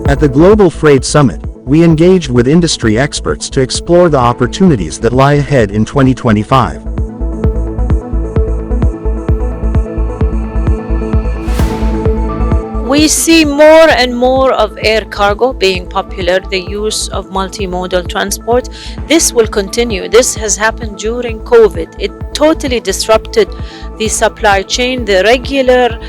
At the Global Freight Summit, we engaged with industry experts to explore the opportunities that lie ahead in 2025. We see more and more of air cargo being popular, the use of multimodal transport. This will continue. This has happened during COVID. It totally disrupted the supply chain, the regular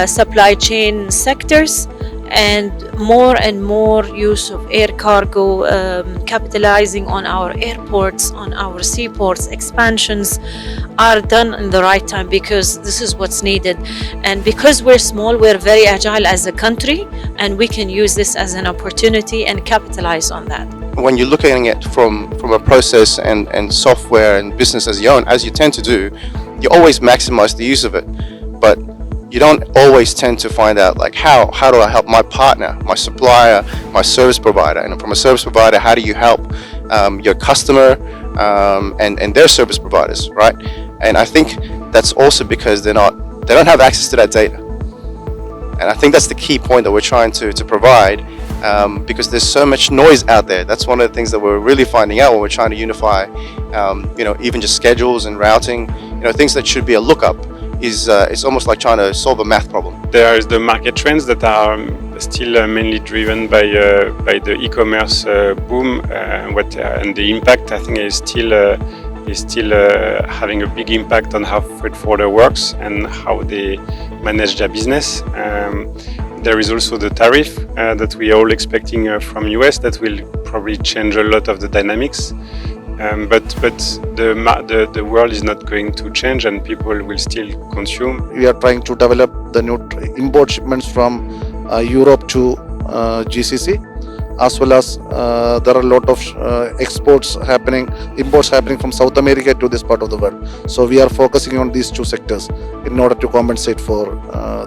supply chain sectors, and more use of air cargo, capitalizing on our airports, on our seaports. Expansions are done in the right time because this is what's needed. And because we're small, we're very agile as a country, and we can use this as an opportunity and capitalize on that. When you're looking at it from a process and software and business as your own, as you tend to do, you always maximize the use of it. But you don't always tend to find out, like, how do I help my partner, my supplier, my service provider? And from a service provider, how do you help your customer and their service providers, right? And I think that's also because they don't have access to that data. And I think that's the key point that we're trying to provide, because there's so much noise out there. That's one of the things that we're really finding out when we're trying to unify, even just schedules and routing, things that should be a lookup. It's almost like trying to solve a math problem. There is the market trends that are still mainly driven by the e-commerce boom, and the impact, I think, is still having a big impact on how freight forwarder works and how they manage their business. There is also the tariff that we are all expecting from US that will probably change a lot of the dynamics. But the world is not going to change, and people will still consume. We are trying to develop the new import shipments from Europe to GCC, as well as there are a lot of imports happening from South America to this part of the world. So we are focusing on these two sectors in order to compensate for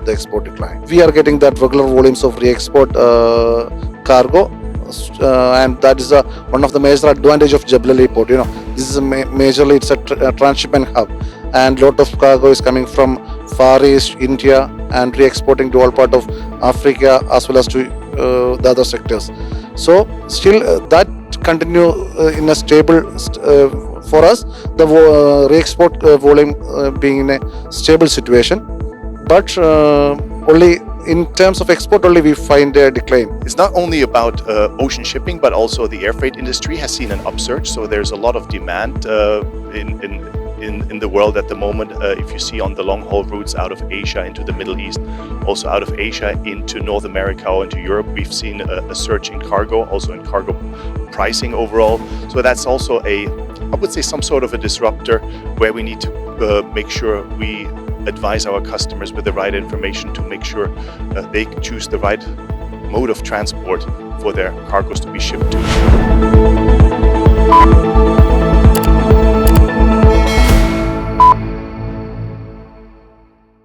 the export decline. We are getting that regular volumes of re-export cargo. And that is one of the major advantage of Jebel Ali Port. This is majorly it's a transshipment hub, and lot of cargo is coming from Far East, India, and re-exporting to all part of Africa as well as to the other sectors. So still that continue in a stable for us, the re-export volume being in a stable situation, but only in terms of export only we find a decline. It's not only about ocean shipping, but also the air freight industry has seen an upsurge. So there's a lot of demand in the world at the moment. If you see on the long haul routes out of Asia into the Middle East, also out of Asia into North America or into Europe, we've seen a surge in cargo, also in cargo pricing overall. So that's also I would say, some sort of a disruptor where we need to make sure we advise our customers with the right information to make sure they choose the right mode of transport for their cargoes to be shipped to.